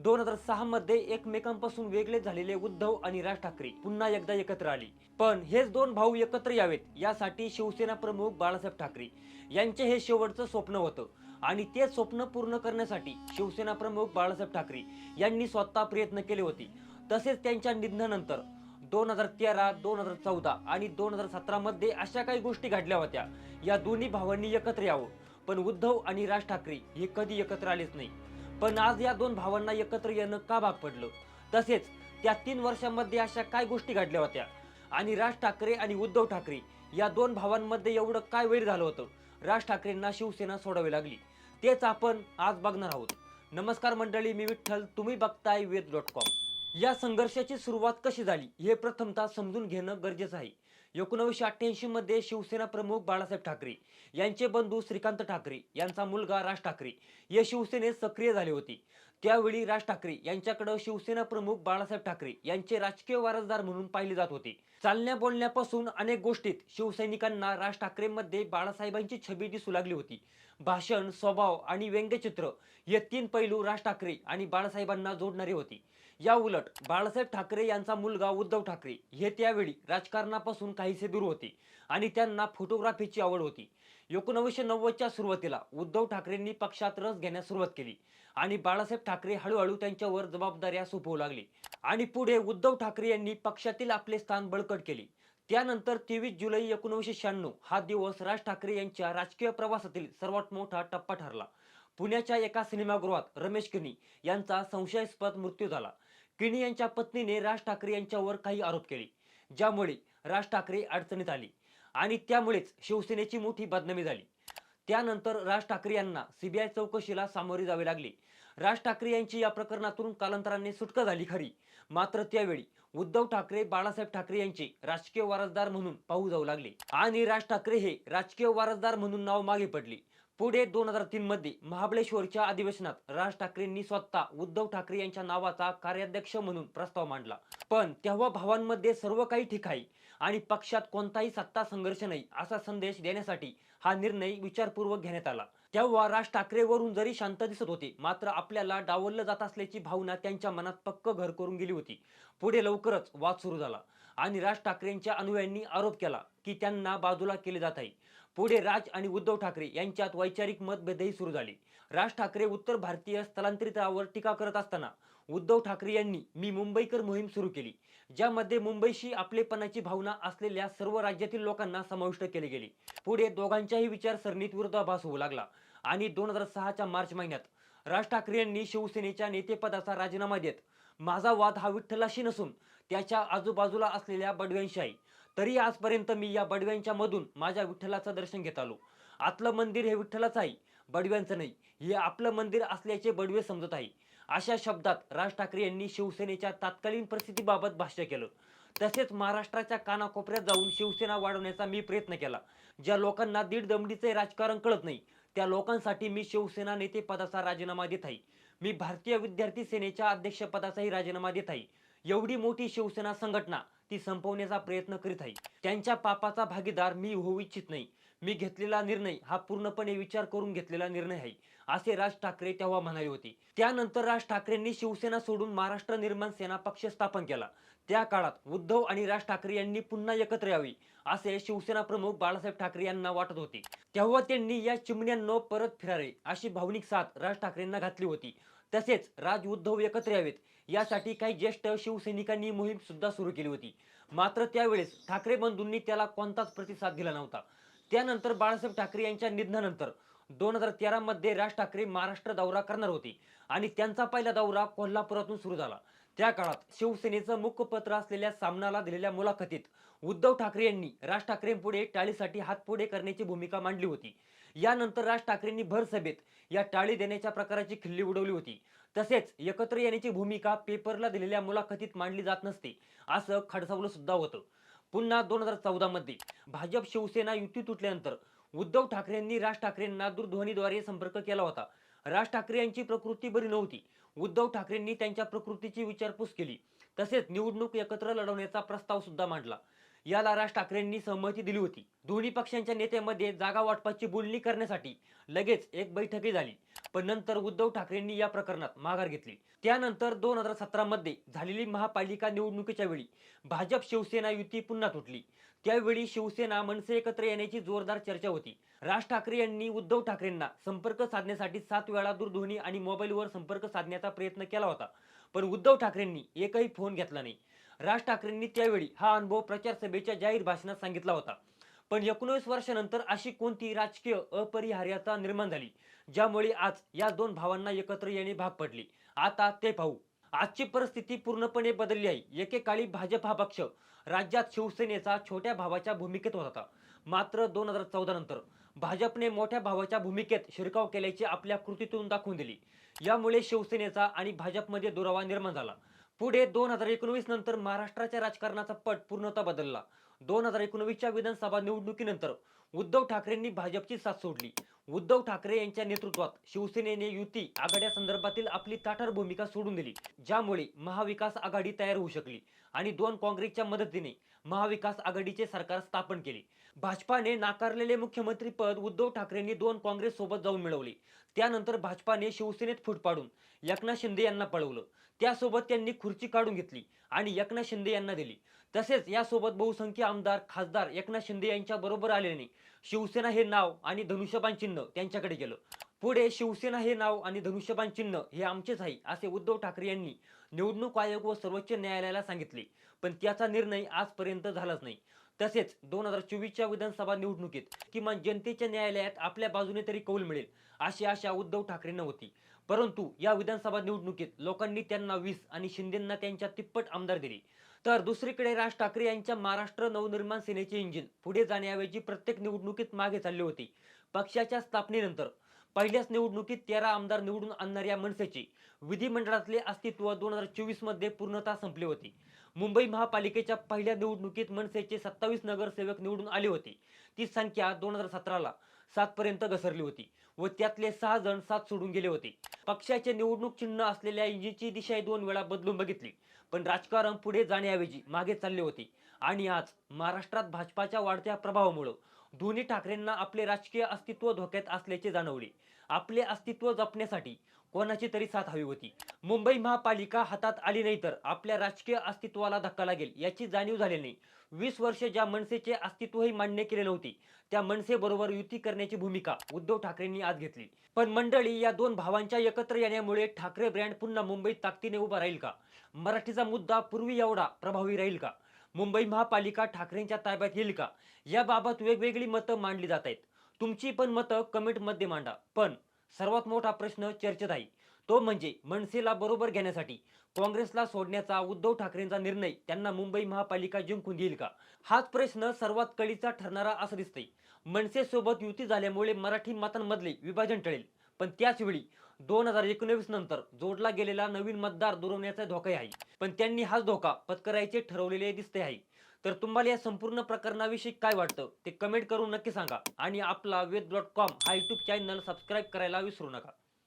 2006 मध्ये एकमेकांपासून वेगळे झालेले उद्धव आणि राज ठाकरे पुन्हा एकदा एकत्र आले. पण हेच दोन भाऊ एकत्र यावेत यासाठी शिवसेना प्रमुख बाळासाहेब ठाकरे यांचे हे शेवटचं स्वप्न होतं. आणि ते स्वप्न पूर्ण करण्यासाठी शिवसेना प्रमुख बाळासाहेब ठाकरे यांनी स्वतः प्रयत्न केले होते. तसेच त्यांच्या निधनानंतर 2013, 2014 आणि 2017 मध्ये अशा काही गोष्टी घडल्या होत्या. या दोन्ही भावांनी एकत्र यावं, पण उद्धव आणि राज ठाकरे हे कधी एकत्र आलेच नाही. पण आज या दोन भावांना एकत्र येणं का भाग पडलं? तसेच त्या 3 वर्षांमध्ये अशा काय गोष्टी घडल्या होत्या? आणि राज ठाकरे आणि उद्धव ठाकरे या दोन भावांमध्ये एवढं काय वैर झालं होतं? राज ठाकरेंना शिवसेना सोडावी लागली, तेच आपण आज बघणार आहोत. नमस्कार मंडळी, मी विठ्ठल, तुम्ही बघताय वेद.com. या संघर्षाची सुरुवात कशी झाली हे प्रथमतः समजून घेणं गरजेचं आहे. 1988 मध्ये शिवसेना प्रमुख बाळासाहेब ठाकरे यांचे बंधू श्रीकांत ठाकरे यांचा मुलगा राज ठाकरे हे शिवसेनेत सक्रिय झाले होते. त्यावेळी राज ठाकरे यांच्याकडे शिवसेना प्रमुख बाळासाहेब ठाकरे यांचे राजकीय वारसदार म्हणून पाहिले जात होते. चालण्या बोलण्यापासून अनेक गोष्टीत शिवसैनिकांना राज ठाकरेंमध्ये बाळासाहेबांची छबी दिसू लागली होती. भाषण, स्वभाव आणि व्यंग्यचित्र हे 3 पैलू राज ठाकरे आणि बाळासाहेबांना जोडणारे होते. या उलट बाळासाहेब ठाकरे यांचा मुलगा उद्धव ठाकरे हे त्यावेळी राजकारणापासून काहीसे दूर होते आणि त्यांना फोटोग्राफीची आवड होती. 1990च्या सुरुवातीला उद्धव ठाकरेंनी पक्षात रस घेण्यास सुरुवात केली आणि बाळासाहेब ठाकरे हळूहळू त्यांच्यावर जबाबदाऱ्या सोपवू लागले. आणि पुढे उद्धव ठाकरे यांनी पक्षातील आपले स्थान बळकट केले. त्यानंतर 23 जुलै 1996 हा दिवस राज ठाकरे यांच्या राजकीय प्रवासातील सर्वात मोठा टप्पा ठरला. पुण्याच्या एका सिनेमागृहात रमेश किनी यांचा संशयास्पद मृत्यू झाला. किनी यांच्या पत्नीने राज ठाकरे यांच्यावर काही आरोप केले, ज्यामुळे राज ठाकरे अडचणीत आले आणि त्यामुळेच शिवसेनेची मोठी बदनामी झाली. त्यानंतर राज ठाकरे यांना सीबीआय चौकशीला सामोरे जावे लागले. राज ठाकरे यांची या प्रकरणातून कालांतराने सुटका झाली खरी, मात्र त्यावेळी उद्धव ठाकरे बाळासाहेब ठाकरे यांचे राजकीय वारसदार म्हणून पाहू जाऊ लागले आणि राज ठाकरे हे राजकीय वारसदार म्हणून नाव मागे पडले. पुढे 2003 मध्ये महाबळेश्वरच्या अधिवेशनात राज ठाकरेंनी स्वतः उद्धव ठाकरे यांच्या नावाचा कार्याध्यक्ष म्हणून प्रस्ताव मांडला. पण तेव्हा भावांमध्ये सर्व काही ठीक आहे आणि पक्षात कोणताही सत्ता संघर्ष नाही असा संदेश देण्यासाठी हा निर्णय विचारपूर्वक घेण्यात आला. तेव्हा राज ठाकरेवरून जरी शांत दिसत होते, मात्र आपल्याला डावललं जात असल्याची भावना त्यांच्या मनात पक्क घर करून गेली होती. पुढे लवकरच वाद सुरू झाला आणि राज ठाकरेंच्या अनुयायांनी आरोप केला की त्यांना बाजूला केले जात आहे. पुढे राज आणि उद्धव ठाकरे यांच्यात वैचारिक मतभेदही सुरू झाले. राज ठाकरे उत्तर भारतीय स्थलांतरितांवर टीका करत असताना उद्धव ठाकरे यांनी मी मुंबईकर मोहीम सुरू केली, ज्यामध्ये मुंबईशी आपलेपणाची भावना असलेल्या सर्व राज्यातील लोकांना समाविष्ट केले गेले. पुढे दोघांच्याही विचारसरणीत विरोधाभास होऊ लागला आणि 2006च्या मार्च महिन्यात राज ठाकरे यांनी शिवसेनेच्या नेतेपदाचा राजीनामा देत माझा वाद हा विठ्ठलाशी नसून त्याच्या आजूबाजूला असलेल्या बडव्यांशी आहे. तरी आजपर्यंत मी या बडव्यांच्या मधून माझ्या विठ्ठलाचं दर्शन घेत आलो. आतलं मंदिर हे विठ्ठलाचं आहे, बडव्यांचं नाही, हे आपलं मंदिर असल्याचे बडवे समजत आहे. अशा शब्दात राज ठाकरे यांनी शिवसेनेच्या तत्कालीन परिस्थितीबाबत भाष्य केलं. तसेच महाराष्ट्राच्या कानाकोपऱ्यात जाऊन शिवसेना वाढवण्याचा मी प्रयत्न केला. ज्या लोकांना दीड दमडीचे राजकारण कळत नाही त्या लोकांसाठी मी शिवसेना नेतेपदाचा राजीनामा देत आहे. मी भारतीय विद्यार्थी सेनेच्या अध्यक्षपदाचाही राजीनामा देत आहे. एवढी मोठी शिवसेना संघटना ती संपवण्याचा प्रयत्न करीत आहे. त्यांच्या पापाचा भागीदार मी होऊ इच्छित नाही. मी घेतलेला निर्णय हा पूर्णपणे विचार करून घेतलेला निर्णय आहे, असे राज ठाकरे तेव्हा म्हणाले होते. त्यानंतर राज ठाकरेंनी शिवसेना सोडून महाराष्ट्र निर्माण सेना पक्ष स्थापन केला. त्या काळात उद्धव आणि राज ठाकरे यांनी पुन्हा एकत्र यावे असे शिवसेना प्रमुख बाळासाहेब ठाकरे यांना वाटत होते. तेव्हा त्यांनी या चिमण्यांनो परत फिरावे अशी भावनिक साथ राज ठाकरेंना घातली होती. तसेच राज उद्धव एकत्र यावेत यासाठी काही ज्येष्ठ शिवसैनिकांनी मोहीम सुद्धा सुरू केली होती. मात्र त्यावेळेस ठाकरे बंधूंनी त्याला कोणताच प्रतिसाद दिला नव्हता. त्यानंतर बाळासाहेब ठाकरे यांच्या निधनानंतर 2013 मध्ये राज ठाकरे महाराष्ट्र दौरा करणार होते आणि त्यांचा पहिला दौरा कोल्हापुरातून सुरू झाला. त्या काळात शिवसेनेचं मुखपत्र असलेल्या सामनाला दिलेल्या मुलाखतीत उद्धव ठाकरे यांनी राज ठाकरेंपुढे टाळीसाठी हात पुढे करण्याची भूमिका मांडली होती. यानंतर राज ठाकरेंनी भर सभेत या टाळी देण्याच्या प्रकाराची खिल्ली उडवली होती. तसेच एकत्र येण्याची भूमिका पेपरला दिलेल्या मुलाखतीत मांडली जात नसते असं खडसावलं सुद्धा होतं. पुन्हा 2014 मध्ये भाजप शिवसेना युती तुटल्यानंतर उद्धव ठाकरेंनी राज ठाकरेंना दूरध्वनीद्वारे संपर्क केला होता. राज ठाकरे यांची प्रकृती बरी नव्हती. उद्धव ठाकरेंनी त्यांच्या प्रकृतीची विचारपूस केली. तसेच निवडणूक एकत्र लढवण्याचा प्रस्ताव सुद्धा मांडला. याला राज ठाकरेंनी सहमती दिली होती. दोन्ही पक्षांच्या नेत्यांमध्ये जागा वाटपाची बोलणी करण्यासाठी लगेच एक बैठकही झाली. पण नंतर उद्धव ठाकरेंनी या प्रकरणात माघार घेतली. त्यानंतर 2017 मध्ये झालेली महापालिका निवडणुकीच्या वेळी भाजप शिवसेना युती पुन्हा तुटली. त्यावेळी शिवसेना मनसे एकत्र येण्याची जोरदार चर्चा होती. राज ठाकरे यांनी उद्धव ठाकरेंना संपर्क साधण्यासाठी 7 वेळा दूरध्वनी आणि मोबाईलवर संपर्क साधण्याचा प्रयत्न केला होता, पण उद्धव ठाकरेंनी एकही फोन घेतला नाही. राज ठाकरेंनी त्यावेळी हा अनुभव प्रचार सभेच्या जाहीर भाषणात सांगितला होता. पण 19 वर्षानंतर अशी कोणती राजकीय अपरिहार्यता निर्माण झाली, ज्यामुळे आज या दोन भावांना एकत्र येणे भाग पडले? आता ते पाहू. आजची परिस्थिती पूर्णपणे बदलली आहे. एकेकाळी भाजप हा पक्ष राज्यात शिवसेनेचा छोट्या भावाच्या भूमिकेत होता. मात्र 2014 नंतर भाजपने मोठ्या भावाच्या भूमिकेत शिरकाव केल्याचे आपल्या कृतीतून दाखवून दिले. यामुळे शिवसेनेचा आणि भाजपमध्ये दुरावा निर्माण झाला. पुढे 2019 नंतर महाराष्ट्राच्या राजकारणाचा पट पूर्णतः बदलला. 2019च्या विधानसभा निवडणुकीनंतर उद्धव ठाकरेंनी भाजपची साथ सोडली. उद्धव ठाकरे यांच्या नेतृत्वात शिवसेनेने युती आघाड्यासंदर्भातील आपली ताठर भूमिका सोडून दिली, ज्यामुळे महाविकास आघाडी तयार होऊ शकली आणि 2 काँग्रेसच्या मदतीने महाविकास आघाडीचे सरकार स्थापन केले. भाजपाने नाकारलेले मुख्यमंत्री पद उद्धव ठाकरेंनी 2 काँग्रेस सोबत जाऊन मिळवले. त्यानंतर भाजपाने शिवसेनेत फूट पाडून एकनाथ शिंदे यांना पळवलं. त्यासोबत त्यांनी खुर्ची काढून घेतली आणि एकनाथ शिंदे यांना दिली. तसेच यासोबत बहुसंख्य आमदार खासदार एकनाथ शिंदे यांच्या बरोबर आल्याने शिवसेना हे नाव आणि धनुष्यबाण चिन्ह त्यांच्याकडे गेलं. पुढे शिवसेना हे नाव आणि धनुष्यबाण चिन्ह हे आमचेच आहे असे उद्धव ठाकरे यांनी निवडणूक आयोग व सर्वोच्च न्यायालयाला सांगितले, पण त्याचा निर्णय आजपर्यंत झालाच नाही. तसेच 2024च्या विधानसभा निवडणुकीत किमान जनतेच्या न्यायालयात आपल्या बाजूने तरी कौल मिळेल अशी आशा उद्धव ठाकरेंना होती. परंतु या विधानसभा निवडणुकीत लोकांनी त्यांना 20 आणि शिंदेंना त्यांच्या तिप्पट आमदार दिले. तर दुसरीकडे राज ठाकरे यांच्या महाराष्ट्र नवनिर्माण सेनेचे इंजिन पुढे जाण्याऐवजी प्रत्येक निवडणुकीत मागे चालले होते. पक्षाच्या स्थापनेनंतर पहिल्याच निवडणुकीत 13 आमदार निवडून आणणाऱ्या मनसेचे विधिमंडळातले अस्तित्व 2024 मध्ये पूर्णतः संपले होते. मुंबई महापालिकेच्या पहिल्या निवडणुकीत मनसेचे 27 नगरसेवक निवडून आले होते. ती संख्या 2017ला 7 पर्यंत घसरली होती व त्यातले 6 जण 7 सोडून गेले होते. पक्षाचे निवडणूक चिन्ह असलेल्या इंजिनची दिशा 2 वेळा बदलून बघितली, पण राजकारण पुढे जाण्याऐवजी मागे चालले होते. आणि आज महाराष्ट्रात भाजपाच्या वाढत्या प्रभावामुळे दोन्ही ठाकरेंना आपले राजकीय अस्तित्व धोक्यात असल्याचे जाणवले. आपले अस्तित्व जपण्यासाठी कोणाची तरी साथ हवी होती. मुंबई महापालिका हातात आली नाही तर आपल्या राजकीय अस्तित्वाला धक्का लागेल याची जाणीव झाल्याने 20 वर्षे ज्या मनसेचे अस्तित्वही मान्य केले नव्हते, त्या मनसे बरोबर युती करण्याची भूमिका उद्धव ठाकरेंनी आज घेतली. पण मंडळी, या दोन भावांच्या एकत्र येण्यामुळे ठाकरे ब्रँड पुन्हा मुंबईत ताकदीने उभा राहील का? मराठीचा मुद्दा पूर्वी एवढा प्रभावी राहील का? मुंबई महापालिका ठाकरेंच्या ताब्यात येईल का? याबाबत वेगवेगळी मतं मांडली जात आहेत. तुमची पण मतं कमेंटमध्ये मांडा. पण सर्वात मोठा प्रश्न चर्चेत आहे, तो म्हणजे मनसेला बरोबर घेण्यासाठी काँग्रेसला सोडण्याचा उद्धव ठाकरेंचा निर्णय त्यांना मुंबई महापालिका जिंकून देईल का? हाच प्रश्न सर्वात कळीचा ठरणारा असं दिसतंय. मनसेसोबत युती झाल्यामुळे मराठी मतांमधले विभाजन टळेल, पण त्याचवेळी 2019 नंतर जोडला गेलेला नवीन मतदार दुरवण्याचा धोका आहे. पण त्यांनी हाच धोका पत्करायचे ठरवलेले दिसते आहे. तर तुम्हाला या संपूर्ण प्रकरणाविषयी काय वाटतं ते कमेंट करून नक्की सांगा आणि आपला वेद.com हा YouTube चॅनल सबस्क्राईब करायला विसरू नका.